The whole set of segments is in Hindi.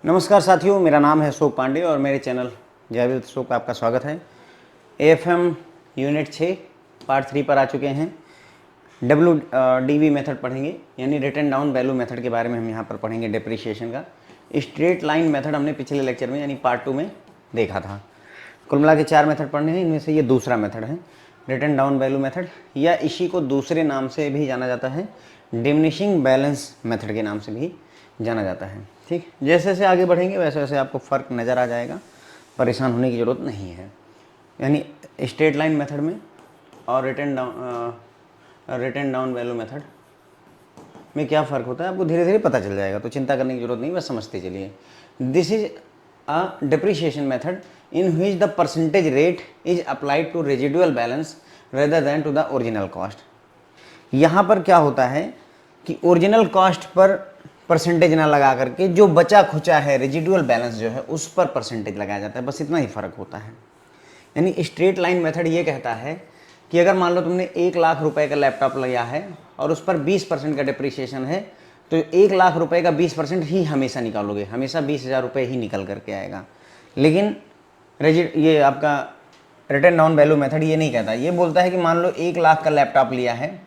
नमस्कार साथियों, मेरा नाम है अशोक पांडे और मेरे चैनल जयवीर अशोक पे आपका स्वागत है। एएफएम यूनिट 6 पार्ट 3 पर आ चुके हैं। WDV मेथड पढ़ेंगे, यानी रिटन डाउन वैल्यू मेथड के बारे में हम यहाँ पर पढ़ेंगे। डिप्रिशिएशन का स्ट्रेट लाइन मेथड हमने पिछले लेक्चर में यानी पार्ट 2 में देखा था। कुल मिला के 4 मेथड पढ़ने हैं, इनमें से ये दूसरा मेथड है रिटन डाउन वैल्यू मेथड, या इसी को दूसरे नाम से भी जाना जाता है डिमिनिशिंग बैलेंस मेथड के नाम से भी जाना जाता है। ठीक, जैसे जैसे आगे बढ़ेंगे वैसे वैसे आपको फ़र्क नज़र आ जाएगा, परेशान होने की ज़रूरत नहीं है। यानी स्ट्रेट लाइन मेथड में और रिटन डाउन वैल्यू मेथड में क्या फ़र्क होता है आपको धीरे धीरे पता चल जाएगा, तो चिंता करने की ज़रूरत नहीं, बस समझते चलिए। This is a depreciation method in which the percentage rate is applied to residual balance rather than to the original cost. यहाँ पर क्या होता है कि ओरिजिनल कॉस्ट पर परसेंटेज ना लगा करके जो बचा खुचा है रेजिडुअल बैलेंस जो है उस पर परसेंटेज लगाया जाता है, बस इतना ही फ़र्क होता है। यानी स्ट्रेट लाइन मेथड ये कहता है कि अगर मान लो तुमने 1,00,000 रुपए का लैपटॉप लिया है और उस पर 20% का डिप्रिशिएशन है, तो 1,00,000 रुपए का 20% ही हमेशा निकालोगे, हमेशा 20,000 रुपये ही निकल करके आएगा। लेकिन ये आपका रिटन डाउन वैल्यू मेथड ये नहीं कहता, ये बोलता है कि मान लो 1,00,000 का लैपटॉप लिया है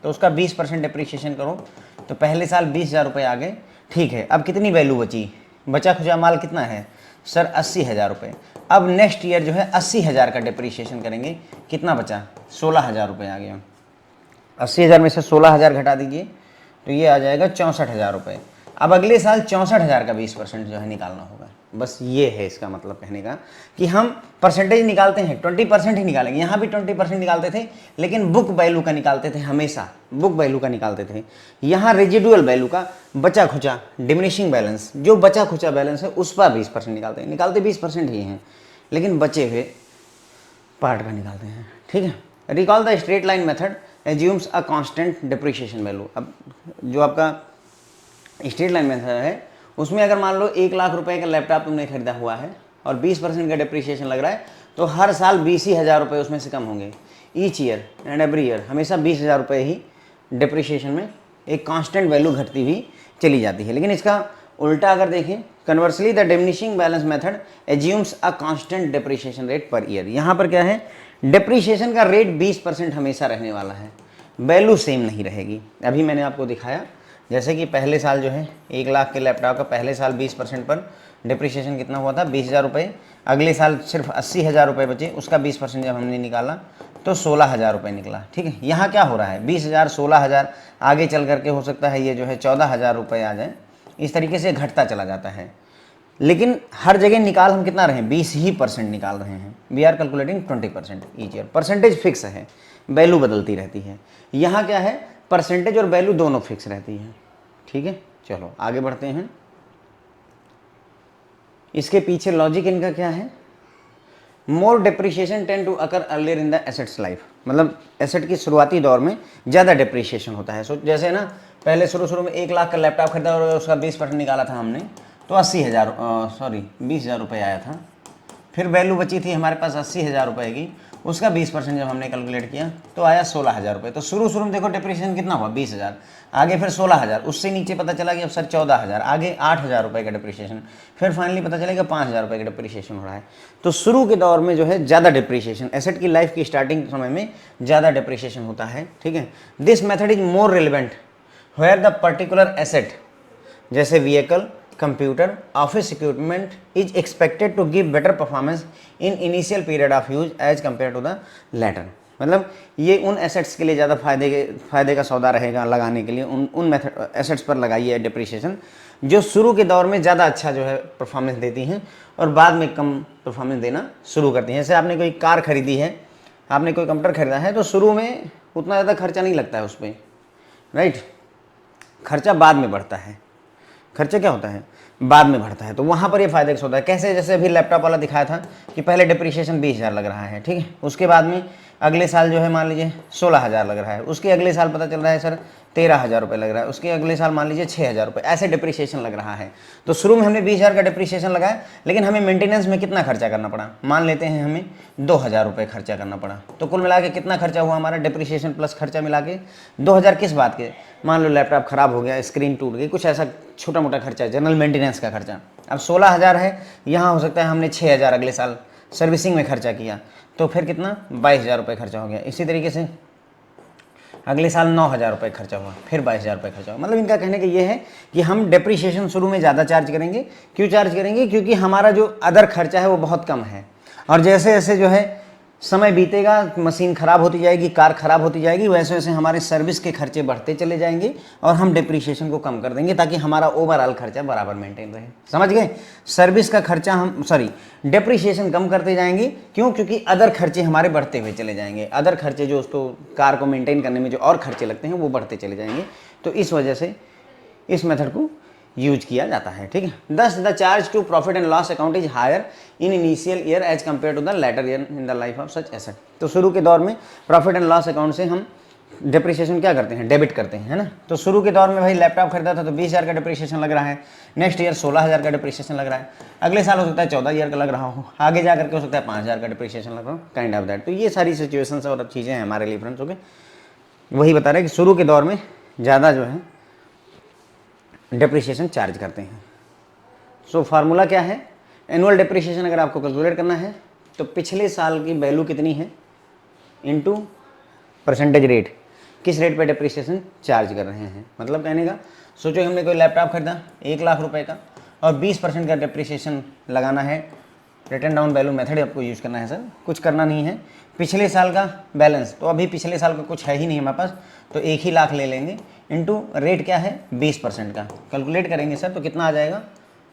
तो उसका 20% डिप्रिशिएशन करो, तो पहले साल 20,000 रुपये आ गए, ठीक है। अब कितनी वैल्यू बची, बचा खुचा माल कितना है सर, 80,000 रुपये। अब नेक्स्ट ईयर जो है 80,000 का डिप्रिशिएशन करेंगे, कितना बचा, 16,000 रुपये आ गया। 80,000 में से 16,000 घटा दीजिए तो ये आ जाएगा 64,000 रुपये। अब अगले साल 64,000 का 20% जो है निकालना होगा। बस ये है इसका मतलब कहने का कि हम परसेंटेज निकालते हैं 20% ही निकालेंगे। यहाँ भी 20% निकालते थे, लेकिन बुक वैल्यू का निकालते थे, हमेशा बुक वैल्यू का निकालते थे। यहाँ रेजिडुअल वैल्यू का बचा खुचा डिमिनिशिंग बैलेंस, जो बचा खुचा बैलेंस है उस पर 20% निकालते हैं। निकालते 20% ही हैं, लेकिन बचे हुए पार्ट का निकालते हैं। ठीक है। Recall the straight line method assumes a constant depreciation value. अब जो आपका स्ट्रेट लाइन मेथड है उसमें अगर मान लो 1,00,000 रुपए का लैपटॉप तुमने खरीदा हुआ है और 20% का डिप्रिशिएशन लग रहा है, तो हर साल 20,000 रुपये उसमें से कम होंगे। Each year and every year हमेशा 20,000 रुपये ही डिप्रिशिएशन में एक कांस्टेंट वैल्यू घटती हुई चली जाती है। लेकिन इसका उल्टा अगर देखें, conversely the diminishing balance method assumes a constant depreciation rate per year. यहाँ पर क्या है, डिप्रिशिएशन का रेट 20% हमेशा रहने वाला है, वैल्यू सेम नहीं रहेगी। अभी मैंने आपको दिखाया, जैसे कि पहले साल जो है 1,00,000 के लैपटॉप का पहले साल 20% पर डिप्रिशिएशन कितना हुआ था, 20,000 रुपये। अगले साल सिर्फ 80,000 रुपये बचे, उसका 20% जब हमने निकाला तो 16,000 रुपये निकला। ठीक है। यहाँ क्या हो रहा है, 20,000 16,000, आगे चल करके हो सकता है ये जो है 14,000 रुपये आ जाए, इस तरीके से घटता चला जाता है। लेकिन हर जगह निकाल हम कितना रहे हैं, 20% निकाल रहे हैं। We are calculating 20% each year. Percentage fix है, वैल्यू बदलती रहती है। यहाँ क्या है, परसेंटेज और वैल्यू दोनों फिक्स रहती है। ठीक है, चलो आगे बढ़ते हैं। इसके पीछे लॉजिक इनका क्या है, more depreciation tend to occur earlier in the asset's life. मतलब एसेट की शुरुआती दौर में ज़्यादा डिप्रिशिएशन होता है। सो जैसे ना पहले शुरू में 1,00,000 का लैपटॉप खरीदा और उसका 20% निकाला था हमने, तो 20,000 रुपये आया था। फिर वैल्यू बची थी हमारे पास 80,000 रुपये की, उसका 20% जब हमने कैलकुलेट किया तो आया 16,000 रुपये। तो शुरू में देखो डिप्रिशिएशन कितना हुआ, 20,000, आगे फिर 16,000, उससे नीचे पता चला कि अब सर 14,000, आगे 8,000 रुपये का डिप्रिशिएशन, फिर फाइनली पता चला कि 5,000 रुपये का डिप्रिशिएशन हो रहा है। तो शुरू के दौर में जो है ज़्यादा डिप्रिशिएशन, एसेट की लाइफ की स्टार्टिंग समय में ज़्यादा डिप्रिशिएशन होता है। ठीक है। This method is more relevant where the particular asset, जैसे vehicle, computer, office equipment is expected to give better performance in initial period of use as compare to the latter. मतलब ये उन एसेट्स के लिए ज़्यादा फायदे का सौदा रहेगा लगाने के लिए, उन मेथड एसेट्स पर लगाइए डिप्रिशिएशन जो शुरू के दौर में ज़्यादा अच्छा जो है परफॉर्मेंस देती हैं और बाद में कम परफॉर्मेंस देना शुरू करती हैं। जैसे आपने कोई कार खरीदी है, आपने कोई कंप्यूटर खरीदा है, तो शुरू में उतना ज़्यादा खर्चा नहीं लगता है उस पर, राइट। खर्चा बाद में बढ़ता है, खर्चा क्या होता है, बाद में बढ़ता है। तो वहाँ पर ये फायदे का सौदा है। कैसे, जैसे अभी लैपटॉप वाला दिखाया था कि पहले डिप्रिशिएशन 20,000 लग रहा है, ठीक है, उसके बाद में अगले साल जो है मान लीजिए 16,000 लग रहा है, उसके अगले साल पता चल रहा है सर 13,000 रुपये लग रहा है, उसके अगले साल मान लीजिए 6,000 रुपये, ऐसे डिप्रिशिएशन लग रहा है। तो शुरू में हमने 20,000 का डिप्रिशिएशन लगाया, लेकिन हमें मेंटेनेंस में कितना खर्चा करना पड़ा, मान लेते हैं हमें 2,000 रुपये खर्चा करना पड़ा। तो कुल मिला के कितना खर्चा हुआ हमारा, डिप्रिशिएशन प्लस खर्चा मिला के 2,000 किस बात के, मान लो लैपटॉप खराब हो गया, स्क्रीन टूट गई, कुछ ऐसा छोटा मोटा खर्चा, जनरल मेंटेनेंस का खर्चा, अब 16,000 है, यहाँ हो सकता है हमने 6,000 अगले साल सर्विसिंग में खर्चा किया, तो फिर कितना 22,000 रुपये खर्चा हो गया। इसी तरीके से अगले साल 9,000 रुपये खर्चा हुआ, फिर 22,000 रुपये खर्चा हुआ। मतलब इनका कहने का ये है कि हम डेप्रीशिएशन शुरू में ज़्यादा चार्ज करेंगे। क्यों चार्ज करेंगे? क्योंकि हमारा जो अदर खर्चा है वो बहुत कम है, और जैसे जैसे जो है समय बीतेगा, मशीन ख़राब होती जाएगी, कार ख़राब होती जाएगी, वैसे वैसे हमारे सर्विस के खर्चे बढ़ते चले जाएंगे और हम डेप्रीशिएशन को कम कर देंगे ताकि हमारा ओवरऑल खर्चा बराबर मेंटेन रहे। समझ गए? सर्विस का खर्चा हम डेप्रीशिएशन कम करते जाएंगे। क्यों? क्योंकि अदर खर्चे हमारे बढ़ते हुए चले जाएंगे। अदर खर्चे जो उसको कार को मेंटेन करने में जो और खर्चे लगते हैं वो बढ़ते चले जाएंगे। तो इस वजह से इस मेथड को यूज किया जाता है। ठीक है। Thus the charge to profit and loss account is higher in initial year as compare to the later year in the life of such asset. तो शुरू के दौर में प्रॉफिट एंड लॉस अकाउंट से हम डिप्रिसिएशन क्या करते हैं? डेबिट करते हैं, है ना। तो शुरू के दौर में भाई लैपटॉप खरीदा था तो 20,000 का डिप्रिसिएशन लग रहा है, नेक्स्ट ईयर 16,000 का डिप्रिसिएशन लग रहा है, अगले साल हो सकता है 14,000 का लग रहा हो, आगे जा करके हो सकता है 5,000 का डिप्रिसिएशन लग रहा हो, काइंड ऑफ दैट। तो ये सारी सिचुएशंस और चीज़ें हैं हमारे लिए फ्रेंड्स। ओके, वही बता रहे हैं कि शुरू के दौर में ज़्यादा जो है डिप्रिसिएशन चार्ज करते हैं। सो फार्मूला क्या है? एनुअल डिप्रिसिएशन अगर आपको कैलकुलेट करना है तो पिछले साल की वैल्यू कितनी है इनटू परसेंटेज रेट, किस रेट पे डिप्रिसिएशन चार्ज कर रहे हैं। मतलब कहने का, सोचो हमने कोई लैपटॉप खरीदा 1,00,000 रुपए का और 20% का डिप्रिसिएशन लगाना है। रिटर्न डाउन वैल्यू मेथड आपको यूज़ करना है सर, कुछ करना नहीं है। पिछले साल का बैलेंस, तो अभी पिछले साल का कुछ है ही नहीं हमारे पास, तो 1,00,000 ले लेंगे इनटू रेट क्या है 20% का, कैलकुलेट करेंगे सर तो कितना आ जाएगा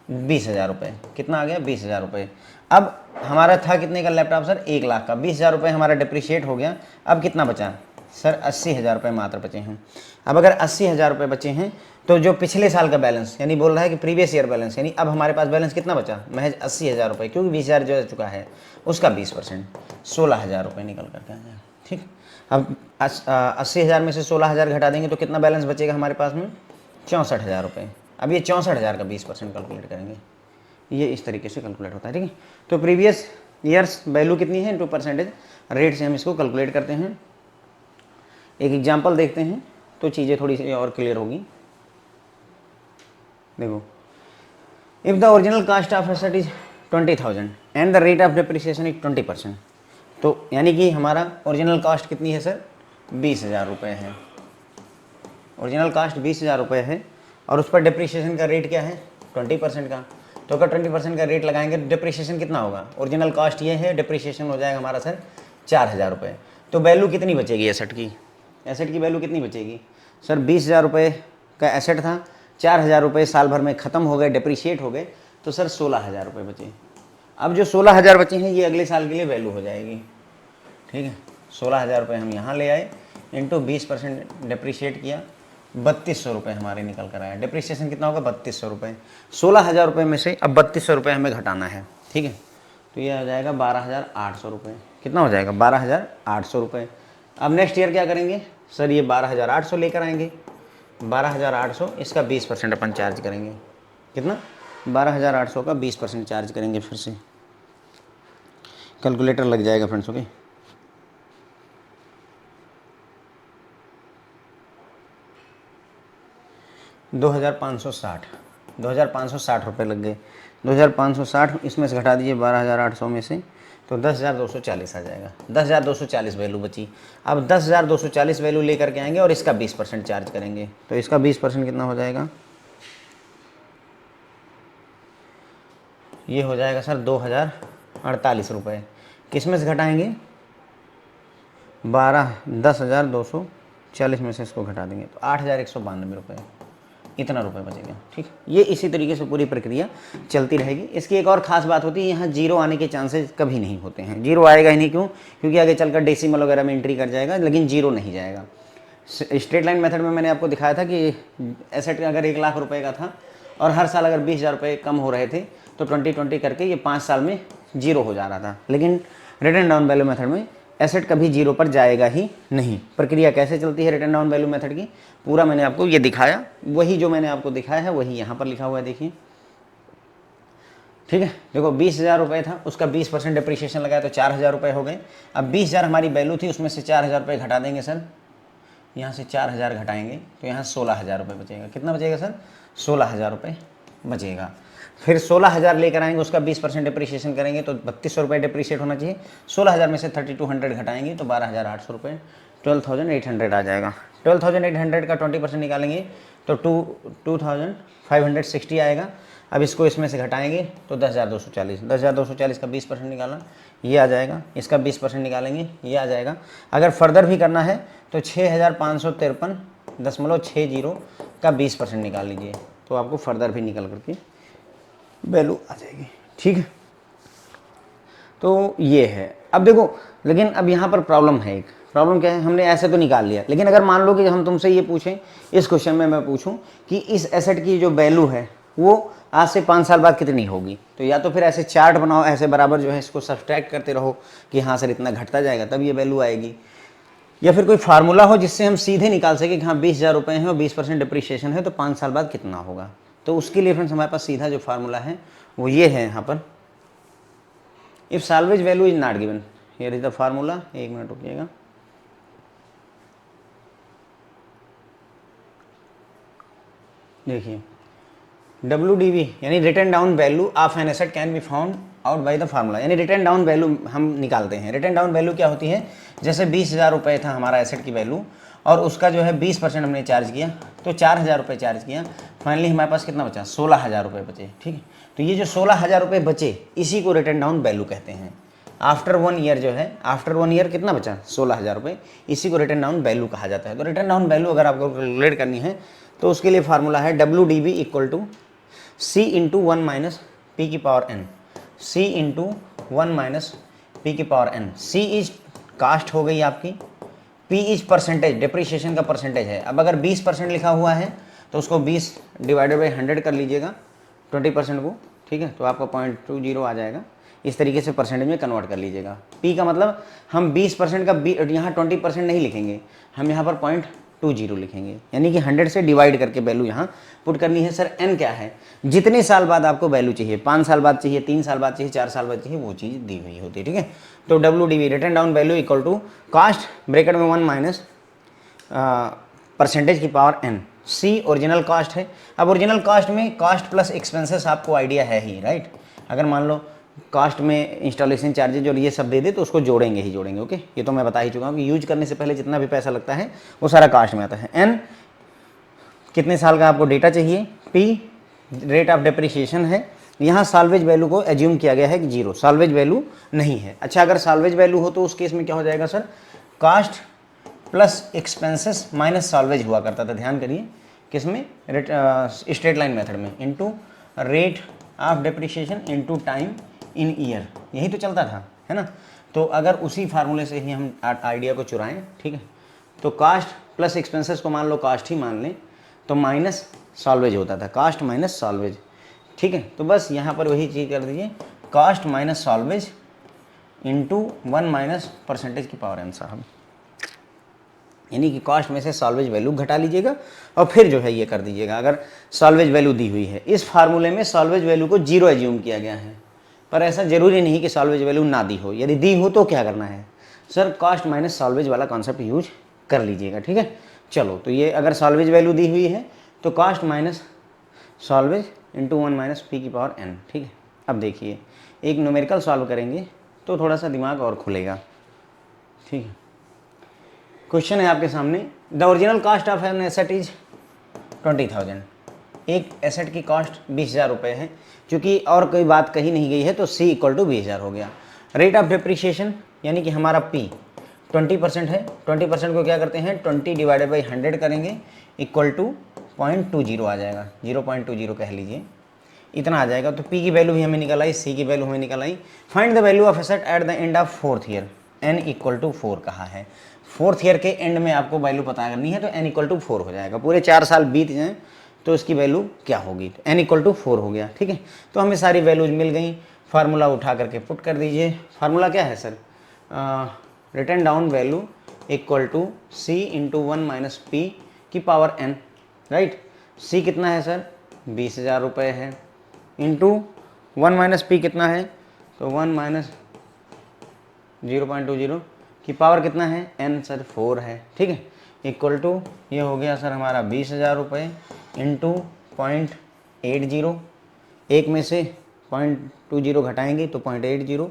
20,000 रुपये। कितना आ गया 20,000 रुपये। अब हमारा था कितने का लैपटॉप सर? 1,00,000 का, 20,000 रुपये हमारा डिप्रिशिएट हो गया। अब कितना बचा सर? 80,000 रुपये मात्र बचे हैं। अब अगर 80,000 रुपये बचे हैं तो जो पिछले साल का बैलेंस, यानी बोल रहा है कि प्रीवियस ईयर बैलेंस, यानी अब हमारे पास बैलेंस कितना बचा? महज 80,000 रुपये, क्योंकि 20,000 जो चुका है उसका 20% 16,000 रुपये निकल करके आ जाएगा। ठीक। अब 80,000 में से 16,000 घटा देंगे तो कितना बैलेंस बचेगा हमारे पास में? 64,000 रुपये। अब ये 64,000 का 20% कैलकुलेट करेंगे, ये इस तरीके से कैलकुलेट होता है। ठीक है। तो प्रीवियस ईयर्स वैल्यू कितनी है इनटू परसेंटेज रेट से हम इसको कैलकुलेट करते हैं। एक एग्जांपल देखते हैं तो चीज़ें थोड़ी सी और क्लियर होगी। देखो, if the original cost of asset is 20,000 and the rate of depreciation is 20%, तो यानी कि हमारा ओरिजिनल कास्ट कितनी है सर? 20,000 रुपये है। ओरिजिनल कास्ट 20,000 रुपये है और उस पर डिप्रिसिएशन का रेट क्या है? 20% का। तो अगर 20% का रेट लगाएंगे तो डिप्रिसिएशन कितना होगा? ओरिजिनल कास्ट ये है, डिप्रिसिएशन हो जाएगा हमारा सर 4,000 रुपये। तो वैल्यू कितनी बचेगी एसेट की? एसेट की वैल्यू कितनी बचेगी सर? 20,000 रुपये का एसेट था, 4,000 रुपये साल भर में ख़त्म हो गए, डिप्रिशिएट हो गए, तो सर 16,000 रुपये बचे। अब जो 16,000 बचे हैं ये अगले साल के लिए वैल्यू हो जाएगी। ठीक है। 16,000 रुपये हम यहाँ ले आए, इंटू 20% डिप्रिशिएट किया, 3,200 रुपये हमारे निकल कर आया। डिप्रिसिएशन कितना होगा? 3,200 रुपये। 16,000 रुपये में से अब 3,200 रुपये हमें घटाना है। ठीक है। तो ये हो जाएगा 12,800 रुपये। कितना हो जाएगा? 12,800 रुपये। अब नेक्स्ट ईयर क्या करेंगे सर? ये 12,800 लेकर आएंगे। 12,800, इसका 20% अपन चार्ज करेंगे। कितना? 12,800 का 20% चार्ज करेंगे। फिर से कैलकुलेटर लग जाएगा फ्रेंड्स। ओके, 2,560 रुपये लग गए। 2,560 इसमें से घटा दीजिए 12,800 में से, तो 10,240 आ जाएगा। 10,240 वैल्यू बची। अब 10,240 वैल्यू लेकर के आएंगे और इसका 20% चार्ज करेंगे, तो इसका 20% कितना हो जाएगा? ये हो जाएगा सर 2,048 रुपये। किस में से घटाएंगे? 10,240 में से इसको घटा देंगे तो 8,192 रुपये, इतना रुपये बचेगा। ठीक। ये इसी तरीके से पूरी प्रक्रिया चलती रहेगी। इसकी एक और ख़ास बात होती है, यहाँ जीरो आने के चांसेस कभी नहीं होते हैं। जीरो आएगा ही नहीं। क्यों? क्योंकि आगे चलकर डेसिमल वगैरह में एंट्री कर जाएगा, लेकिन जीरो नहीं जाएगा। स्ट्रेट लाइन मेथड में मैंने आपको दिखाया था कि एसेट अगर 1,00,000 रुपये का था और हर साल अगर 20,000 रुपये कम हो रहे थे तो 20-20 करके ये 5 साल में जीरो हो जा रहा था। लेकिन रिटर्न डाउन वैल्यू मेथड में एसेट कभी जीरो पर जाएगा ही नहीं। प्रक्रिया कैसे चलती है रिटर्न डाउन वैल्यू मेथड की, पूरा मैंने आपको ये दिखाया। वही जो मैंने आपको दिखाया है वही यहाँ पर लिखा हुआ है, देखिए। ठीक है। देखो 20,000 रुपये था, उसका 20% डिप्रिसिएशन लगाया तो 4,000 रुपये हो गए। अब 20,000 हमारी वैल्यू थी, उसमें से 4,000 रुपये घटा देंगे सर। यहाँ से 4,000 घटाएंगे तो यहाँ 16,000 रुपये बचेगा। कितना बचेगा सर? 16,000 रुपये बचेगा। फिर 16,000 लेकर आएंगे, उसका 20% डिप्रिशिएशन करेंगे तो 3200 रुपये डिप्रिशिएट होना चाहिए। 16,000 में से 3200 घटाएंगे तो 12,800 रुपये, 12,800 आ जाएगा। 12,800 का 20% निकालेंगे तो 2,560 आएगा। अब इसको इसमें से घटाएंगे तो 10,240, 10,240 का 20% निकालना, ये आ जाएगा। इसका 20% निकालेंगे, ये आ जाएगा। अगर फर्दर भी करना है तो 6,553.60 का 20% निकाल लीजिए तो आपको फर्दर भी निकल करके वैल्यू आ जाएगी। ठीक है, तो ये है। अब देखो, लेकिन अब यहाँ पर प्रॉब्लम है। एक प्रॉब्लम क्या है, हमने ऐसे तो निकाल लिया, लेकिन अगर मान लो कि हम तुमसे ये पूछें, इस क्वेश्चन में मैं पूछूं कि इस एसेट की जो वैल्यू है वो आज से 5 साल बाद कितनी होगी, तो या तो फिर ऐसे चार्ट बनाओ, ऐसे बराबर जो है इसको सब्सट्रैक्ट करते रहो कि हाँ सर इतना घटता जाएगा तब ये वैल्यू आएगी, या फिर कोई फार्मूला हो जिससे हम सीधे निकाल सके कि हाँ 20,000 रुपये हैं और 20% डिप्रिशिएशन है तो 5 साल बाद कितना होगा। तो उसके लिए फ्रेंड्स हमारे पास सीधा जो फार्मूला है वो ये है यहाँ पर, if salvage value is not given, here is the formula. एक मिनट रुकिएगा, देखिए WDV यानी return down value of an asset can be found out by the formula, यानी रिटर्न डाउन वैल्यू हम निकालते हैं। रिटर्न डाउन वैल्यू क्या होती है, जैसे 20,000 रुपये था हमारा एसेट की वैल्यू और उसका जो है 20% हमने चार्ज किया तो 4,000 रुपये चार्ज किया, फाइनली हमारे पास कितना बचा, 16,000 रुपये बचे। ठीक है, तो ये जो 16,000 रुपये बचे इसी को रिटर्न डाउन वैल्यू कहते हैं। आफ्टर 1 ईयर जो है, आफ्टर 1 ईयर कितना बचा, 16,000 रुपये, इसी को रिटर्न डाउन वैल्यू कहा जाता है। तो रिटर्न डाउन वैल्यू अगर आपको कैलकुलेट करनी है तो उसके लिए फार्मूला है WDV equal to C into 1 minus P की power n, C into 1 minus P की power n। C is cost हो गई आपकी, P इज परसेंटेज, डिप्रिशिएशन का परसेंटेज है। अब अगर 20% लिखा हुआ है तो उसको 20 डिवाइडेड बाई 100 कर लीजिएगा 20% को, ठीक है, तो आपका 0.20 आ जाएगा। इस तरीके से परसेंटेज में कन्वर्ट कर लीजिएगा। P का मतलब हम 20% का यहाँ 20% नहीं लिखेंगे, हम यहाँ पर 0.20 लिखेंगे, यानी कि 100 से डिवाइड करके वैल्यू यहाँ पुट करनी है। सर n क्या है, जितने साल बाद आपको वैल्यू चाहिए, 5 साल बाद चाहिए, 3 साल बाद चाहिए, 4 साल बाद चाहिए, वो चीज़ दी हुई होती है। ठीक है, तो WDV written down value equal to cost bracket में 1 माइनस परसेंटेज की power n। C original cost है। अब ओरिजिनल कास्ट में कास्ट प्लस एक्सपेंसेस आपको आइडिया है ही, राइट। अगर मान लो कास्ट में इंस्टॉलेशन चार्जेज और ये सब दे दे तो उसको जोड़ेंगे ही जोड़ेंगे। ओके, ये तो मैं बता ही चुका हूँ कि यूज करने से पहले जितना भी पैसा लगता है वो सारा कास्ट में आता है। n कितने साल का आपको डेटा चाहिए, P रेट ऑफ डिप्रिशिएशन है। यहाँ साल्वेज वैल्यू को एज्यूम किया गया है कि 0, साल्वेज वैल्यू नहीं है। अच्छा, अगर साल्वेज वैल्यू हो तो उस केस में क्या हो जाएगा sir, cost plus expenses minus salvage हुआ करता था। ध्यान करिए किस में, स्ट्रेट लाइन मेथड में, into rate of depreciation into time in year, यही तो चलता था, है ना। तो अगर उसी फार्मूले से ही हम आइडिया को चुराएं, ठीक है, तो कास्ट प्लस एक्सपेंसेस को मान लो कास्ट ही मान लें तो माइनस सॉल्वेज होता था, कास्ट माइनस सॉल्वेज। ठीक है, तो बस यहाँ पर वही चीज़ कर दीजिए, cost minus salvage into 1 minus percentage की पावर n साहब, यानी कि कॉस्ट में से सॉल्वेज वैल्यू घटा लीजिएगा और फिर जो है ये कर दीजिएगा। अगर सॉल्वेज वैल्यू दी हुई है, इस फार्मूले में सॉल्वेज वैल्यू को 0 एज्यूम किया गया है, पर ऐसा जरूरी नहीं कि सॉल्वेज वैल्यू ना दी हो। यदि दी हो तो क्या करना है सर, कॉस्ट माइनस सॉल्वेज वाला कॉन्सेप्ट यूज कर लीजिएगा। ठीक है, चलो, तो ये अगर सॉल्वेज वैल्यू दी हुई है तो cost minus salvage into 1 minus P की पावर n। ठीक है, अब देखिए एक न्यूमेरिकल सॉल्व करेंगे तो थोड़ा सा दिमाग और खुलेगा। ठीक है, क्वेश्चन है आपके सामने, the original cost of an asset is 20,000। एक एसेट की कॉस्ट 20,000 रुपये है, क्योंकि और कोई बात कही नहीं गई है तो C इक्वल टू 20,000 हो गया। रेट ऑफ डिप्रिशिएशन यानी कि हमारा P 20% है, 20% को क्या करते हैं 20 डिवाइडेड बाई 100 करेंगे इक्वल टू 0.20 आ जाएगा, 0.20 कह लीजिए, इतना आ जाएगा। तो P की वैल्यू भी हमें निकल आई, C की वैल्यू हमें निकल आई। Find the value of asset at the end of 4th year, n equal to 4 कहा है। 4th ईयर के एंड में आपको वैल्यू पता करनी है तो n इक्वल टू 4 हो जाएगा। पूरे 4 साल बीत जाएँ तो इसकी वैल्यू क्या होगी, तो n इक्वल टू 4 हो गया। ठीक है, तो हमें सारी वैल्यूज मिल गई, फार्मूला उठा करके पुट कर दीजिए। फार्मूला क्या है sir, written down value equal to C into 1 minus P की पावर n, राइट। C कितना है सर, 20,000 रुपये है, इंटू 1 माइनस पी कितना है, तो 1 माइनस 0.20 की पावर कितना है n सर 4 है। ठीक है, इक्वल टू ये हो गया सर हमारा 20,000 रुपये इंटू 0.80 एक में से 0.20 घटाएंगे तो 0.80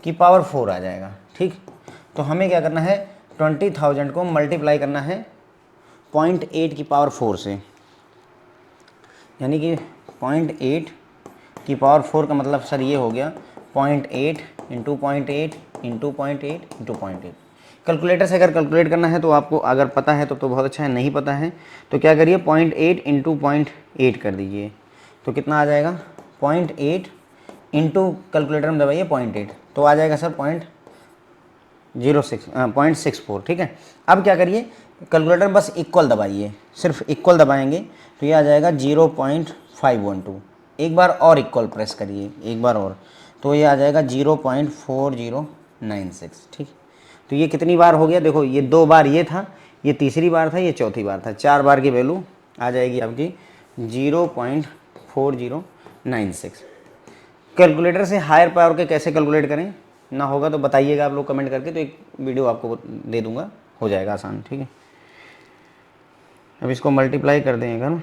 की पावर 4 आ जाएगा। ठीक, तो हमें क्या करना है, 20,000 को मल्टीप्लाई करना है 0.8 की पावर 4 से, यानी कि 0.8 की पावर 4 का मतलब सर ये हो गया 0.8 इंटू 0.8 इंटू 0.8 इंटू 0.8। कैलकुलेटर से अगर कैलकुलेट करना है तो आपको अगर पता है तो बहुत अच्छा है, नहीं पता है तो क्या करिए 0.8 इंटू 0.8 कर दीजिए, तो कितना आ जाएगा 0.8 इंटू कैलकुलेटर में दबाइए 0.8 तो आ जाएगा सर 0.64। ठीक है, अब क्या करिए कैलकुलेटर बस इक्वल दबाइए, सिर्फ इक्वल दबाएंगे तो ये आ जाएगा 0.512। एक बार और इक्वल प्रेस करिए, एक बार और, तो ये आ जाएगा 0.4096। ठीक, तो ये कितनी बार हो गया, देखो ये 2 बार ये था, ये तीसरी बार था, ये चौथी बार था, 4 बार की वैल्यू आ जाएगी आपकी 0.4096। कैलकुलेटर से हायर पावर के कैसे कैलकुलेट करें, ना होगा तो बताइएगा आप लोग कमेंट करके, तो एक वीडियो आपको दे दूंगा, हो जाएगा आसान। ठीक है, अब इसको मल्टीप्लाई कर दें अगर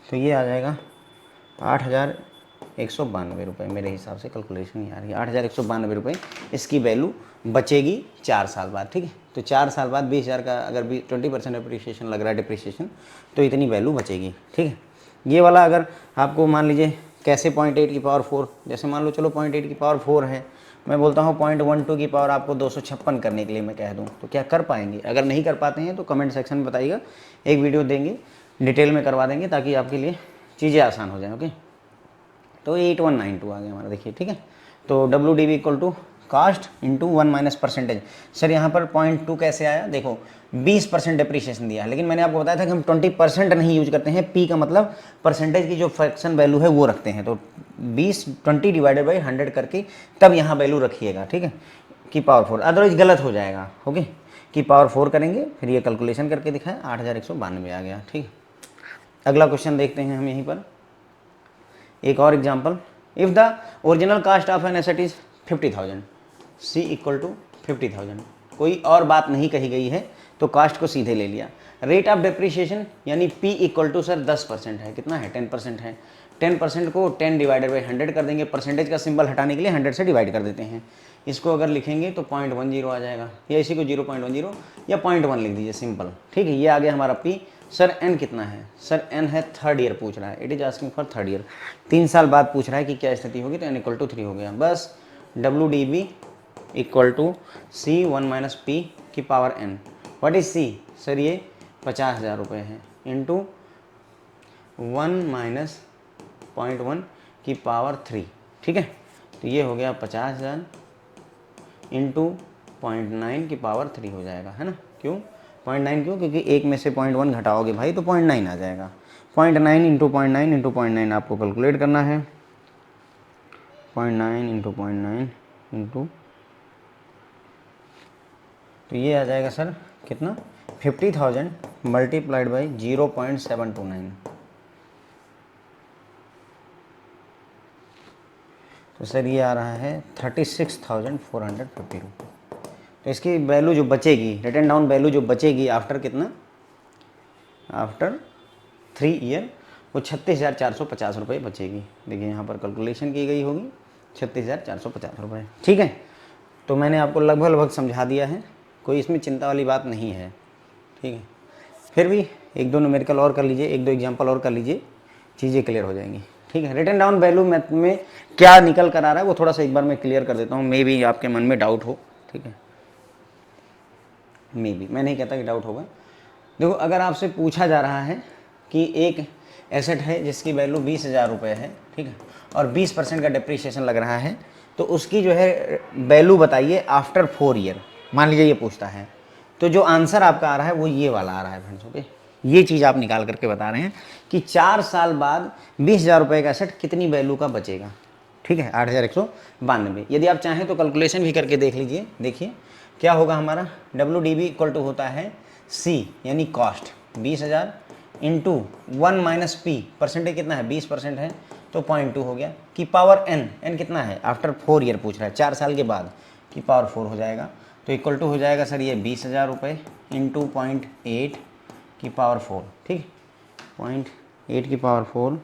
तो ये आ जाएगा 8,192 रुपये, मेरे हिसाब से कैलकुलेशन ही आ रही है 8,192 रुपये इसकी वैल्यू बचेगी 4 साल बाद। ठीक है, तो 4 साल बाद 20,000 का अगर 20% अप्रिसिएशन लग रहा है, डिप्रिसिएशन, तो इतनी वैल्यू बचेगी। ठीक है, ये वाला अगर आपको मान लीजिए कैसे 0.8 की पावर 4, जैसे मान लो चलो 0.8 की पावर 4 है, मैं बोलता हूँ 0.12 की पावर आपको 256 करने के लिए मैं कह दूँ तो क्या कर पाएंगे? अगर नहीं कर पाते हैं तो कमेंट सेक्शन में बताइएगा, एक वीडियो देंगे डिटेल में करवा देंगे ताकि आपके लिए चीज़ें आसान हो जाए। ओके, तो 8192 आ गया हमारा, देखिए। ठीक है, तो WDV equal to cost into 1 minus percentage. Sir यहाँ पर 0.2 कैसे आया, देखो 20% डिप्रिशिएशन दिया है, लेकिन मैंने आपको बताया था कि हम 20% नहीं यूज करते हैं, पी का मतलब परसेंटेज की जो फ्रैक्शन वैल्यू है वो रखते हैं, तो 20 डिवाइडेड बाई 100 करके तब यहाँ वैल्यू रखिएगा। ठीक है, की पावर 4, अदरवाइज गलत हो जाएगा। ओके, की पावर 4 करेंगे, फिर ये कैलकुलेशन करके दिखाएं, 8,192 आ गया। ठीक है, अगला क्वेश्चन देखते हैं हम यहीं पर, एक और example. If the original cost of an asset is 50,000, C equal to 50,000, कोई और बात नहीं कही गई है तो कास्ट को सीधे ले लिया। रेट ऑफ डेप्रिसिएशन यानी पी इक्वल टू सर 10% है, कितना है 10% है, 10% को 10 डिवाइडेड बाई 100 कर देंगे, परसेंटेज का सिंबल हटाने के लिए 100 से डिवाइड कर देते हैं, इसको अगर लिखेंगे तो 0.10 आ जाएगा, या इसी को 0.10 या 0.1 लिख दीजिए, सिंपल। ठीक है, ये आ गया हमारा पी। सर एन कितना है, सर एन है 3rd ईयर पूछ रहा है, it is asking for 3rd year, 3 साल बाद पूछ रहा है कि क्या स्थिति होगी, तो एन इक्वल टू 3 हो गया। बस WDB equal to C 1 minus P की power n, what is C, sir ये 50,000 रुपये है, इंटू 1 माइनस 0.1 की पावर 3। ठीक है, तो ये हो गया 50,000 इंटू 0.9 की पावर 3 हो जाएगा, है ना। क्यों 0.9, क्यों, क्योंकि एक में से 0.1 घटाओगे भाई तो 0.9 आ जाएगा। 0.9 इंटू 0.9 इंटू 0.9 आपको कैलकुलेट करना है, 0.9 इंटू 0.9 इंटू, तो ये आ जाएगा सर कितना 50,000 मल्टीप्लाइड बाई 0.729, तो सर ये आ रहा है 36,450 रुपये। तो इसकी वैल्यू जो बचेगी, रिटर्न डाउन वैल्यू जो बचेगी आफ्टर कितना, आफ्टर 3 ईयर, वो 36,450 रुपये बचेगी। देखिए यहाँ पर कैलकुलेशन की गई होगी 36,450 रुपये। ठीक है, तो मैंने आपको लगभग समझा दिया है, कोई इसमें चिंता वाली बात नहीं है। ठीक है, फिर भी 1-2 न्यूमेरिकल और कर लीजिए, 1-2 एग्जाम्पल और कर लीजिए, चीज़ें क्लियर हो जाएंगी। ठीक है, रिटर्न डाउन वैल्यू में क्या निकल कर आ रहा है वो थोड़ा सा एक बार मैं क्लियर कर देता हूँ, मे बी आपके मन में डाउट हो। ठीक है, मे बी, मैं नहीं कहता कि डाउट होगा। देखो अगर आपसे पूछा जा रहा है कि एक एसेट है जिसकी वैल्यू 20,000 रुपये है, ठीक है, और 20% का डिप्रिसिएशन लग रहा है, तो उसकी जो है वैल्यू बताइए आफ्टर 4 ईयर, मान लीजिए ये पूछता है, तो जो आंसर आपका आ रहा है वो ये वाला आ रहा है फ्रेंड्स। ओके, ये चीज़ आप निकाल करके बता रहे हैं कि 4 साल बाद 20,000 रुपये का एसेट कितनी वैल्यू का बचेगा। ठीक है, 8,192। यदि आप चाहें तो कैलकुलेशन भी करके देख लीजिए, देखिए क्या होगा हमारा, WDB इक्वल टू होता है C यानी cost 20,000 into 1 minus P, percentage कितना है 20% है तो 0.2 हो गया, की पावर n कितना है, आफ्टर 4 ईयर पूछ रहा है, 4 साल के बाद, की पावर 4 हो जाएगा, तो इक्वल टू हो जाएगा सर ये 20,000 रुपये इंटू 0.8 की पावर 4। ठीक, 0.8 की पावर 4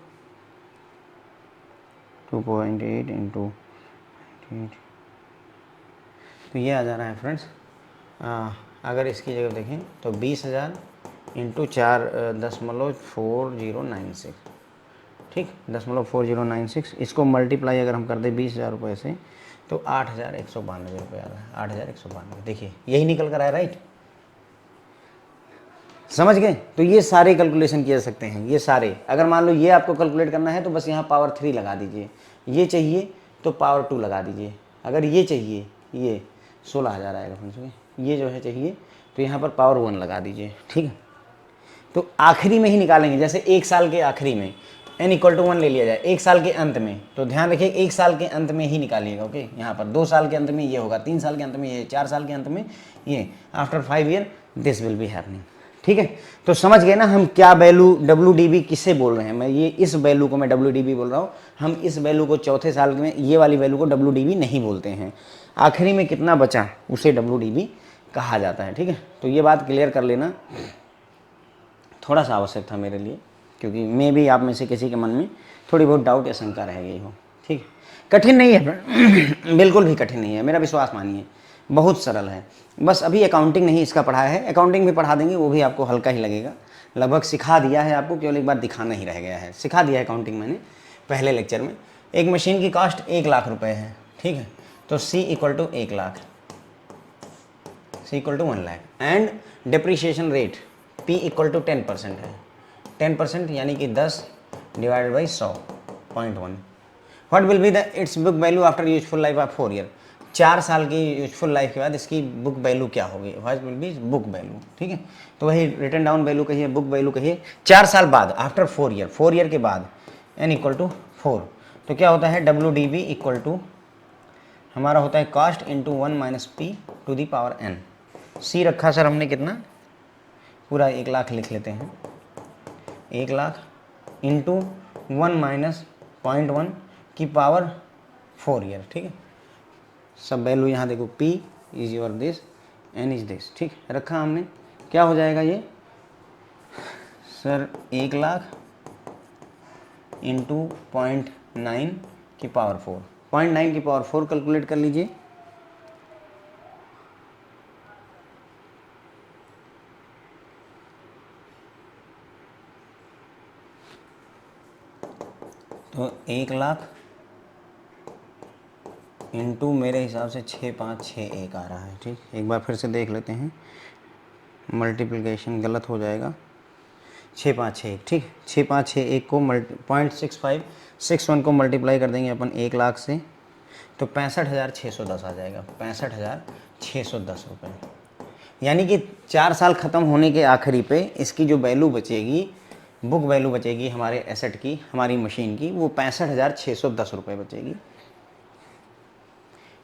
2.8 इंटू, तो ये आ जा रहा है फ्रेंड्स। अगर इसकी जगह देखें तो 20,000 इंटू 4.4096, ठीक, 0.4096। इसको मल्टीप्लाई अगर हम कर दें 20,000 रुपये से तो 8,192 रुपये आ रहा है, 8,192। देखिए यही निकल कर आया, राइट, समझ गए। तो ये सारे कैलकुलेशन किए जा सकते हैं, ये सारे। अगर मान लो ये आपको कैलकुलेट करना है तो बस यहाँ पावर 3 लगा दीजिए, ये चाहिए तो पावर 2 लगा दीजिए। अगर ये चाहिए, ये 16,000 आएगा फ्रेंड्स, ये जो है चाहिए तो यहाँ पर पावर 1 लगा दीजिए, ठीक है। तो आखिरी में ही निकालेंगे, जैसे 1 साल के आखिरी में n = 1 ले लिया जाए, 1 साल के अंत में, तो ध्यान रखिए 1 साल के अंत में ही निकालिएगा, ओके। यहाँ पर 2 साल के अंत में ये होगा, 3 साल के अंत में ये, 4 साल के अंत में ये, after 5 year this will be happening, ठीक है। तो समझ गए ना हम क्या वैल्यू WDV किससे बोल रहे हैं। मैं ये इस वैल्यू को मैं WDV बोल रहा हूँ। हम इस वैल्यू को चौथे साल में ये वाली वैल्यू को WDV नहीं बोलते हैं। आखिरी में कितना बचा उसे WDV कहा जाता है, ठीक है। तो ये बात क्लियर कर लेना, थोड़ा सा आवश्यक था मेरे लिए, क्योंकि मैं भी आप में से किसी के मन में थोड़ी बहुत डाउट या शंका रह गई हो, ठीक है। कठिन नहीं है बिल्कुल भी कठिन नहीं है, मेरा विश्वास मानिए, बहुत सरल है। बस अभी अकाउंटिंग नहीं इसका पढ़ा है, अकाउंटिंग भी पढ़ा देंगे, वो भी आपको हल्का ही लगेगा। लगभग सिखा दिया है आपको, केवल एक बार दिखाना ही रह गया है। सिखा दिया है अकाउंटिंग मैंने पहले लेक्चर में। एक मशीन की कॉस्ट 1 लाख रुपए है, ठीक है। तो C = 1 lakh, C = 1 lakh and depreciation rate P = 10% है। 10% यानी कि 10 divided by 100.1। What will be the it's book value after useful life of 4 year. 4 साल की यूजफुल लाइफ के बाद इसकी बुक वैल्यू क्या होगी, what will be book value, ठीक है। तो वही रिटन डाउन वैल्यू कहिए, बुक वैल्यू कहिए। 4 साल बाद, आफ्टर 4 ईयर, 4 ईयर के बाद n = 4, तो क्या होता है WDV = हमारा होता है cost into 1 - P to the power n। C रखा सर हमने कितना, पूरा 1 लाख लिख लेते हैं, 1 लाख इंटू 1 - 0.1 की पावर 4 ईयर, ठीक है। सब वैल्यू यहाँ देखो, P is your this, N is this, ठीक रखा हमने। क्या हो जाएगा ये सर, 1 लाख इंटू 0.9 की पावर 4, 0.9 की पावर 4 कैलकुलेट कर लीजिए। तो 1 लाख इंटू मेरे हिसाब से 6561 आ रहा है, ठीक। एक बार फिर से देख लेते हैं, मल्टीप्लिकेशन गलत हो जाएगा। 6561, ठीक। 6561 को 0.6561 को मल्टीप्लाई कर देंगे अपन 1 लाख से, तो 65,610 आ जाएगा, 65,610 रुपये। यानी कि 4 साल ख़त्म होने के आखिरी पे इसकी जो वैल्यू बचेगी, बुक वैल्यू बचेगी हमारे एसेट की, हमारी मशीन की, वो 65,610 रुपये बचेगी,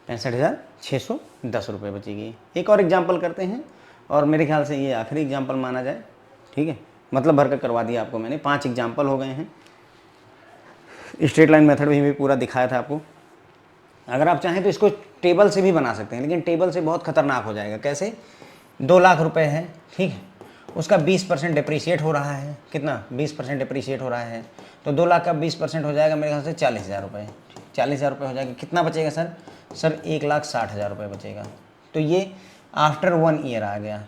65,610 रुपये बचेगी। एक और एग्जांपल करते हैं, और मेरे ख्याल से ये आखिरी एग्जांपल माना जाए, ठीक है। मतलब भर कर करवा दिया आपको मैंने, 5 एग्जांपल हो गए हैं। स्ट्रेट लाइन मेथड भी पूरा दिखाया था आपको। अगर आप चाहें तो इसको टेबल से भी बना सकते हैं, लेकिन टेबल से बहुत खतरनाक हो जाएगा। कैसे, 2 लाख रुपए है, ठीक है, उसका 20% डिप्रीशिएट हो रहा है। कितना, 20% डिप्रीशिएट हो रहा है, तो 2 लाख का 20% हो जाएगा मेरे ख्याल से 40,000 रुपये, 40,000 रुपये हो जाएगा। कितना बचेगा सर 1,60,000 रुपये बचेगा। तो ये आफ्टर 1 ईयर आ गया,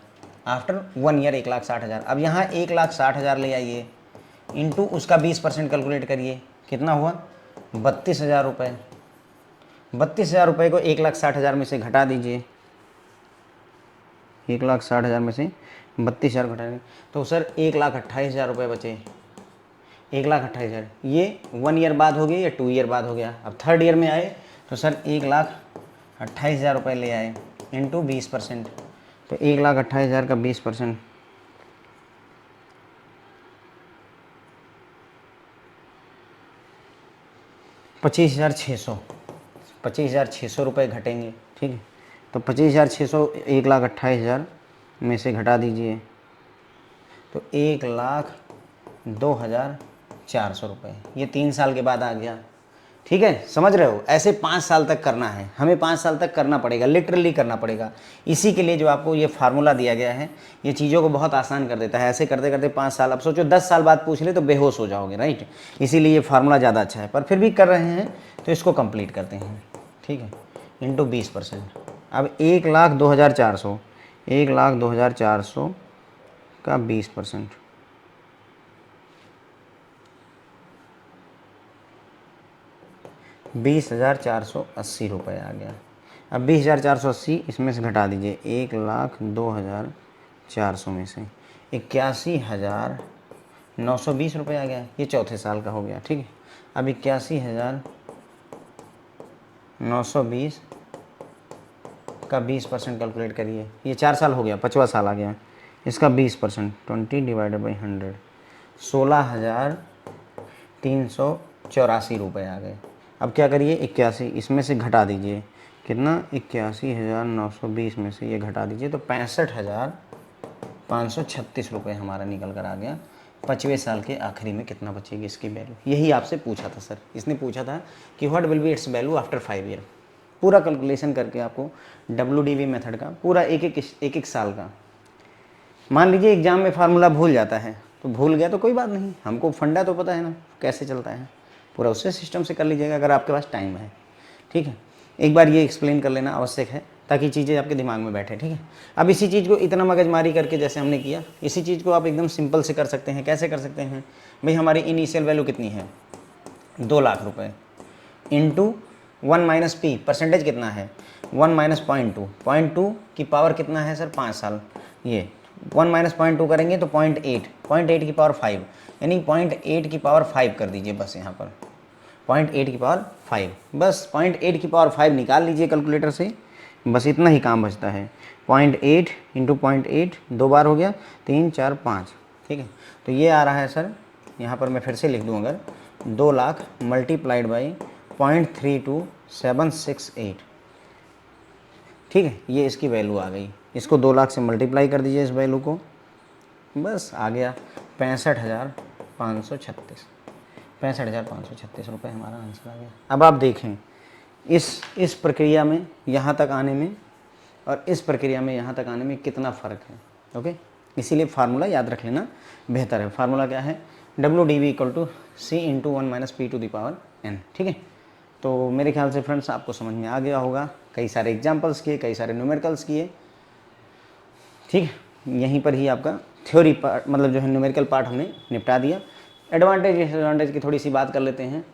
आफ्टर 1 ईयर 1,60,000। अब यहाँ 1,60,000 ले आइए, इंटू उसका 20% कैलकुलेट करिए, कितना हुआ 32,000 रुपये। 32,000 रुपये को 1,60,000 में से घटा दीजिए, 1,60,000 में से 32,000 घटाएंगे तो सर 1,28,000 रुपये बचे। 1,28,000 ये 1 ईयर बाद हो गया या 2 ईयर बाद हो गया। अब 3rd ईयर में आए तो सर 1,28,000 रुपये ले आए, इंटू 20%, तो 1,28,000 का 20%, 25,600, 25,600 रुपये घटेंगे, ठीक है। तो 25,600 1,28,000 में से घटा दीजिए, तो 1,02,400 रुपये। ये 3 साल के बाद आ गया, ठीक है, समझ रहे हो, ऐसे 5 साल तक करना है, हमें 5 साल तक करना पड़ेगा, लिटरली करना पड़ेगा। इसी के लिए जो आपको ये फार्मूला दिया गया है, ये चीज़ों को बहुत आसान कर देता है। ऐसे करते करते 5 साल, अब सोचो 10 साल बाद पूछ ले तो बेहोश हो जाओगे, राइट। इसीलिए ये फार्मूला ज़्यादा अच्छा है, पर फिर भी कर रहे हैं तो इसको कंप्लीट करते हैं, ठीक है, इंटू 20%। अब 1,02,400, 1,02,400 का 20%, 20,480 रुपये आ गया। अब 20,480 इसमें से घटा दीजिए, 1,02,400 में से 81,920 रुपये आ गया। ये चौथे साल का हो गया, ठीक है। अब 81,920 का 20% कैलकुलेट करिए, ये 4 साल हो गया, 5वां साल आ गया। इसका 20%, 20 डिवाइडेड बाई 100, 16,384 रुपये आ गए। अब क्या करिए, 81 इसमें से घटा दीजिए, कितना, 81,920 में से ये घटा दीजिए तो 65,536 रुपये हमारा निकल कर आ गया। 5वें साल के आखिरी में कितना बचेगी इसकी वैल्यू, यही आपसे पूछा था सर। इसने पूछा था कि what will be it's value after 5 year. पूरा कैलकुलेशन करके आपको WDV मेथड का पूरा एक एक साल का। मान लीजिए एग्जाम में फार्मूला भूल जाता है, तो भूल गया तो कोई बात नहीं, हमको फंडा तो पता है ना कैसे चलता है, पूरा उससे सिस्टम से कर लीजिएगा अगर आपके पास टाइम है, ठीक है। एक बार ये एक्सप्लेन कर लेना आवश्यक है ताकि चीज़ें आपके दिमाग में बैठे, ठीक है। अब इसी चीज़ को इतना मगजमारी करके जैसे हमने किया, इसी चीज़ को आप एकदम सिंपल से कर सकते हैं। कैसे कर सकते हैं भाई, हमारी इनिशियल वैल्यू कितनी है, 2 लाख रुपये, इंटू 1 माइनस पी, परसेंटेज कितना है 1 माइनस 0.2, 0.2 की पावर कितना है सर 5 साल, ये 1 माइनस 0.2 करेंगे तो 0.8, 0.8 की पावर 5, यानी 0.8 की पावर 5 कर दीजिए बस, यहाँ पर 0.8 की पावर 5, बस 0.8 की पावर 5 निकाल लीजिए कैलकुलेटर से, बस इतना ही काम बचता है। 0.8 इंटू 0.8 2 बार हो गया, 3 4 5, ठीक है। तो ये आ रहा है सर, यहाँ पर मैं फिर से लिख दूँ, अगर 2 लाख मल्टीप्लाइड बाई 0.32768, ठीक है, ये इसकी वैल्यू आ गई। इसको 2 लाख से मल्टीप्लाई कर दीजिए इस वैल्यू को, बस आ गया 65,536, 65,536 रुपये हमारा आंसर आ गया। अब आप देखें इस प्रक्रिया में यहाँ तक आने में और इस प्रक्रिया में यहाँ तक आने में कितना फ़र्क है, ओके। इसीलिए फार्मूला याद रख लेना बेहतर है। फार्मूला क्या है, WDV = C × 1 - P⁴ ठीक है। तो मेरे ख्याल से फ्रेंड्स आपको समझ में आ गया होगा, कई सारे एग्जाम्पल्स किए, कई सारे न्यूमेरिकल्स किए, ठीक है। यहीं पर ही आपका थ्योरी पार्ट, मतलब जो है न्यूमेरिकल पार्ट हमने निपटा दिया। एडवांटेज डिसएडवांटेज की थोड़ी सी बात कर लेते हैं।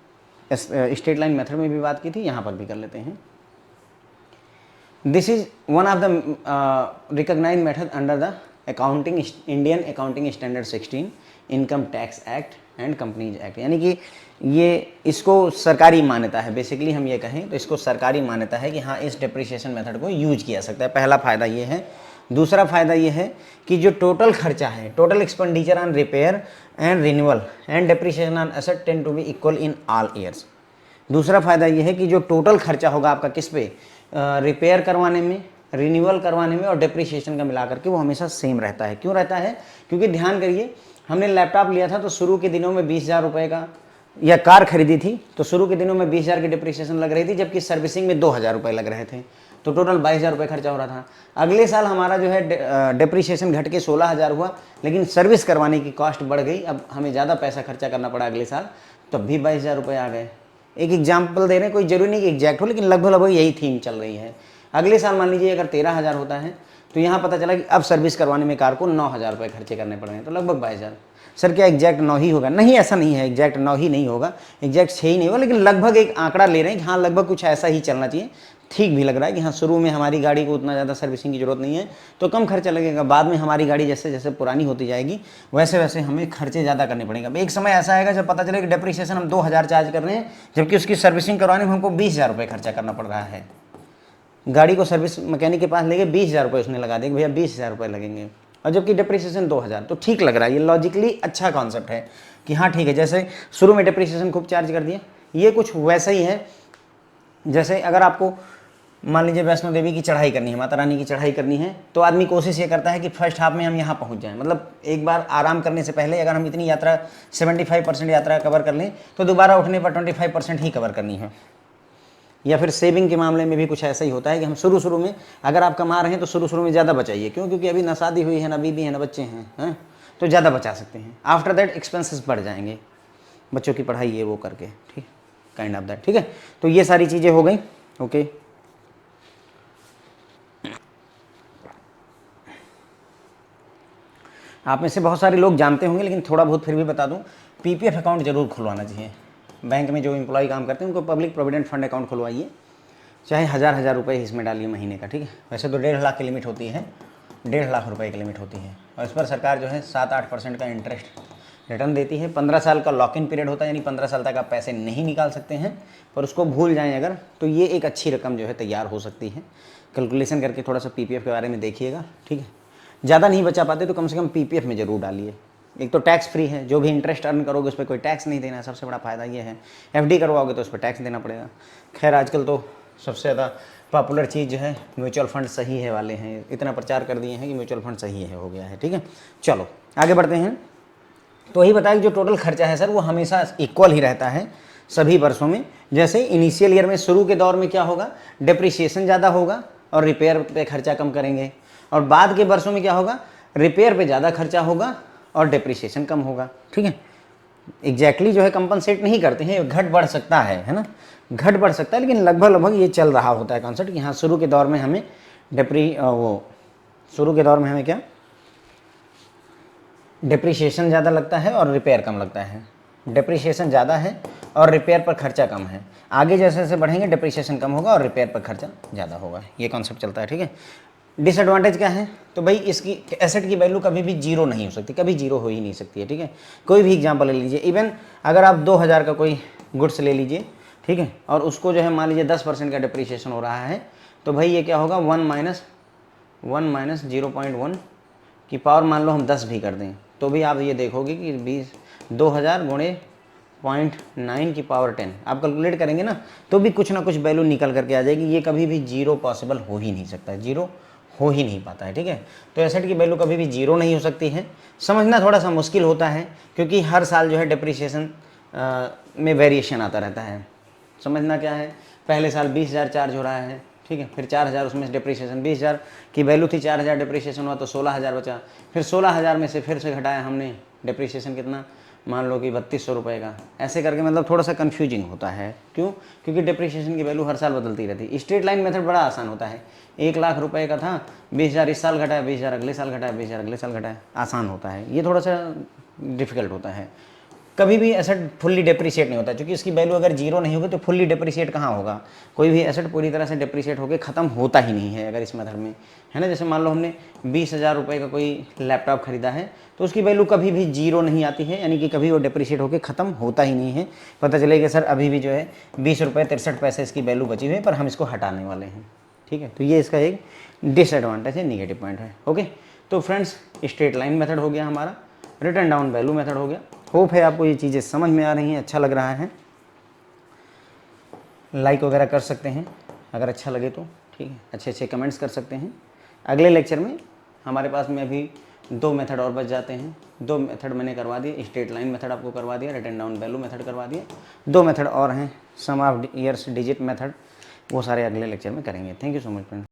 स्ट्रेट लाइन मेथड में भी बात की थी, यहाँ पर भी कर लेते हैं। This is one of the recognised method under the Indian accounting standard 16, income tax act and companies act, यानी कि ये इसको सरकारी मान्यता है। बेसिकली हम ये कहें तो इसको सरकारी मान्यता है कि हाँ, इस डिप्रिसिएशन मेथड को यूज किया सकता है। पहला फ़ायदा ये है। दूसरा फ़ायदा ये है कि जो टोटल खर्चा है, total expenditure on repair and renewal and depreciation on asset tend to be equal in all years. दूसरा फ़ायदा ये है कि जो टोटल खर्चा होगा आपका किस पे, रिपेयर करवाने में, रिन्यूअल करवाने में और डिप्रिसिएशन का मिलाकर के, वो हमेशा सेम रहता है। क्यों रहता है, क्योंकि ध्यान करिए, हमने लैपटॉप लिया था तो शुरू के दिनों में 20,000 रुपये का, या कार खरीदी थी तो शुरू के दिनों में 20,000 की डिप्रिसिएशन लग रही थी, जबकि सर्विसिंग में 2,000 रुपये लग रहे थे, तो टोटल 22,000 रुपये खर्चा हो रहा था। अगले साल हमारा जो है डिप्रिसिएशन घट के 16,000 हुआ, लेकिन सर्विस करवाने की कॉस्ट बढ़ गई, अब हमें ज़्यादा पैसा खर्चा करना पड़ा अगले साल, तब भी 22,000 रुपये आ गए। एक एग्जाम्पल दे रहे हैं, कोई जरूरी नहीं कि एग्जैक्ट हो, लेकिन लगभग लगभग यही थीम चल रही है। अगले साल मान लीजिए अगर 13,000 होता है, तो यहाँ पता चला कि अब सर्विस करवाने में कार को 9,000 रुपये खर्चे करने पड़ रहे हैं, तो लगभग 22,000। सर क्या एग्जैक्ट 9 ही होगा? नहीं, ऐसा नहीं है, एग्जैक्ट 9 ही नहीं होगा, एग्जैक्ट 6 ही नहीं होगा, लेकिन लगभग एक आंकड़ा ले रहे हैं कि हाँ, लगभग कुछ ऐसा ही चलना चाहिए। ठीक भी लग रहा है कि हाँ, शुरू में हमारी गाड़ी को उतना ज़्यादा सर्विसिंग की जरूरत नहीं है, तो कम खर्चा लगेगा। बाद में हमारी गाड़ी जैसे जैसे पुरानी होती जाएगी, वैसे वैसे हमें खर्चे ज़्यादा करने पड़ेंगे। एक समय ऐसा आएगा जब पता चले कि डिप्रिसिएशन हम 2,000 चार्ज कर रहे हैं, जबकि उसकी सर्विसिंग करवाने में हमको 20,000 रुपये खर्चा करना पड़ रहा है। गाड़ी को सर्विस मैकेनिक के पास लेके 20,000 रुपये उसने लगा दिए, भैया 20,000 रुपये लगेंगे, और जबकि डिप्रिसिएशन 2,000, तो ठीक लग रहा है। ये लॉजिकली अच्छा कॉन्सेप्ट है कि हाँ ठीक है, जैसे शुरू में डिप्रिसिएशन खूब चार्ज कर दिया, ये कुछ वैसा ही है जैसे अगर आपको मान लीजिए वैष्णो देवी की चढ़ाई करनी है, माता रानी की चढ़ाई करनी है, तो आदमी कोशिश ये करता है कि फर्स्ट हाफ में हम यहाँ पहुँच जाएं, मतलब एक बार आराम करने से पहले अगर हम इतनी यात्रा 75% यात्रा कवर कर लें तो दोबारा उठने पर 25% ही कवर करनी है। या फिर सेविंग के मामले में भी कुछ ऐसा ही होता है कि हम शुरू में अगर आप कमा रहे हैं तो शुरू में ज़्यादा बचाइए, क्यों? क्योंकि अभी ना शादी हुई है, ना बीबी है, ना बच्चे हैं, तो ज़्यादा बचा सकते हैं। आफ्टर दैट एक्सपेंसेस बढ़ जाएंगे, बच्चों की पढ़ाई ये वो करके, ठीक, काइंड ऑफ दैट, ठीक है। तो ये सारी चीज़ें हो गई, ओके। आप में से बहुत सारे लोग जानते होंगे, लेकिन थोड़ा बहुत फिर भी बता दूं, पीपीएफ अकाउंट जरूर खुलवाना चाहिए। बैंक में जो एम्प्लॉय काम करते हैं उनको पब्लिक प्रोविडेंट फंड अकाउंट खुलवाइए, चाहे 1000 रुपये इसमें डालिए महीने का, ठीक है। वैसे तो 1.5 लाख की लिमिट होती है, 1.5 लाख रुपये की लिमिट होती है, और इस पर सरकार जो है 7-8% का इंटरेस्ट रिटर्न देती है। 15 साल का लॉक इन पीरियड होता है, यानी 15 साल तक आप पैसे नहीं निकाल सकते हैं, पर उसको भूल जाएं अगर, तो ये एक अच्छी रकम जो है तैयार हो सकती है। कैलकुलेशन करके थोड़ा सा पीपीएफ के बारे में देखिएगा, ठीक है। ज़्यादा नहीं बचा पाते तो कम से कम पीपीएफ में ज़रूर डालिए। एक तो टैक्स फ्री है, जो भी इंटरेस्ट अर्न करोगे उस पर कोई टैक्स नहीं देना है, सबसे बड़ा फ़ायदा ये है। एफडी करवाओगे तो उस पर टैक्स देना पड़ेगा। खैर आजकल तो सबसे ज़्यादा पॉपुलर चीज़ जो है म्यूचुअल फंड सही है वाले हैं, इतना प्रचार कर दिए हैं कि म्यूचुअल फंड सही है, हो गया है, ठीक है। चलो आगे बढ़ते हैं। तो वही बताया कि जो टोटल खर्चा है सर वो हमेशा इक्वल ही रहता है सभी वर्षों में। जैसे इनिशियल ईयर में, शुरू के दौर में क्या होगा, डिप्रिसिएशन ज़्यादा होगा और रिपेयर पे खर्चा कम करेंगे, और बाद के वर्षों में क्या होगा, रिपेयर पे ज़्यादा खर्चा होगा और डिप्रिसिएशन कम होगा, ठीक है। एग्जैक्टली जो है कंपनसेट नहीं करते हैं, घट बढ़ सकता है ना, घट बढ़ सकता है, लेकिन लगभग ये चल रहा होता है कॉन्सेप्ट कि हाँ शुरू के दौर में हमें शुरू के दौर में हमें क्या, डिप्रिसिएशन ज़्यादा लगता है और रिपेयर कम लगता है। डिप्रिसिएशन ज़्यादा है और रिपेयर पर खर्चा कम है। आगे जैसे जैसे बढ़ेंगे डिप्रिसिएशन कम होगा और रिपेयर पर खर्चा ज़्यादा होगा, ये कॉन्सेप्ट चलता है, ठीक है। डिसएडवांटेज क्या है, तो भाई इसकी एसेट की वैल्यू कभी भी जीरो नहीं हो सकती, कभी जीरो हो ही नहीं सकती है, ठीक है। कोई भी एग्जांपल ले लीजिए, इवन अगर आप 2000 का कोई गुड्स ले लीजिए, ठीक है, और उसको जो है मान लीजिए 10% का डिप्रिसिएशन हो रहा है, तो भाई ये क्या होगा, 1 माइनस 0.1 की पावर मान लो हम 10 भी कर दें, तो भी आप ये देखोगे कि 2000 गुणे 0.9 की पावर 10 आप कैलकुलेट करेंगे ना, तो भी कुछ ना कुछ वैल्यू निकल करके आ जाएगी। ये कभी भी जीरो पॉसिबल हो ही नहीं सकता है, जीरो हो ही नहीं पाता है, ठीक है। तो एसेट की वैल्यू कभी भी जीरो नहीं हो सकती है। समझना थोड़ा सा मुश्किल होता है, क्योंकि हर साल जो है डिप्रिसिएशन में वेरिएशन आता रहता है। समझना क्या है, पहले साल 20,000 चार्ज हो रहा है, ठीक है, फिर 4000 उसमें से डिप्रिसिएशन, 20,000 की वैल्यू थी, 4000 डिप्रिसिएशन हुआ तो 16,000 बचा, फिर 16,000 में से फिर से घटाया हमने डिप्रिसिएशन कितना, मान लो कि 3200 रुपये का, ऐसे करके मतलब थोड़ा सा कन्फ्यूजिंग होता है। क्यों? क्योंकि डिप्रिसिएशन की वैल्यू हर साल बदलती रहती है। स्ट्रेट लाइन मेथड बड़ा आसान होता है, 1 लाख रुपए का था, 20,000 इस साल घटाया, 20,000 अगले साल घटाया, 20,000 अगले साल घटाया, आसान होता है। ये थोड़ा सा डिफिकल्ट होता है। कभी भी एसेट फुल्ली डिप्रिशिएट नहीं होता, क्योंकि इसकी वैल्यू अगर जीरो नहीं होगी तो फुल्ली डिप्रिशिएट कहाँ होगा, कोई भी एसेट पूरी तरह से डिप्रिशिएट होकर ख़त्म होता ही नहीं है अगर इस मेथड में, है ना। जैसे मान लो हमने 20,000 रुपये का कोई लैपटॉप खरीदा है, तो उसकी वैल्यू कभी भी जीरो नहीं आती है, यानी कि कभी वो डिप्रिशिएट होकर ख़त्म होता ही नहीं है। पता चलेगा सर अभी भी जो है 20 रुपये 63 पैसे इसकी वैल्यू बची हुई है, पर हम इसको हटाने वाले हैं, ठीक है। तो ये इसका एक डिसएडवांटेज है, निगेटिव पॉइंट है, ओके। तो फ्रेंड्स स्ट्रेट लाइन मेथड हो गया हमारा, रिटर्न डाउन वैल्यू मेथड हो गया। होप है आपको ये चीज़ें समझ में आ रही हैं, अच्छा लग रहा है। लाइक वगैरह कर सकते हैं अगर अच्छा लगे तो, ठीक है, अच्छे अच्छे कमेंट्स कर सकते हैं। अगले लेक्चर में हमारे पास में अभी 2 मेथड और बच जाते हैं। 2 मेथड मैंने करवा दिए, स्ट्रेट लाइन मेथड आपको करवा दिया, रिटर्न डाउन वैल्यू मेथड करवा दिया, 2 मेथड और हैं, सम ऑफ ईयर्स डिजिट मेथड, वो सारे अगले लेक्चर में करेंगे। Thank you so much friend.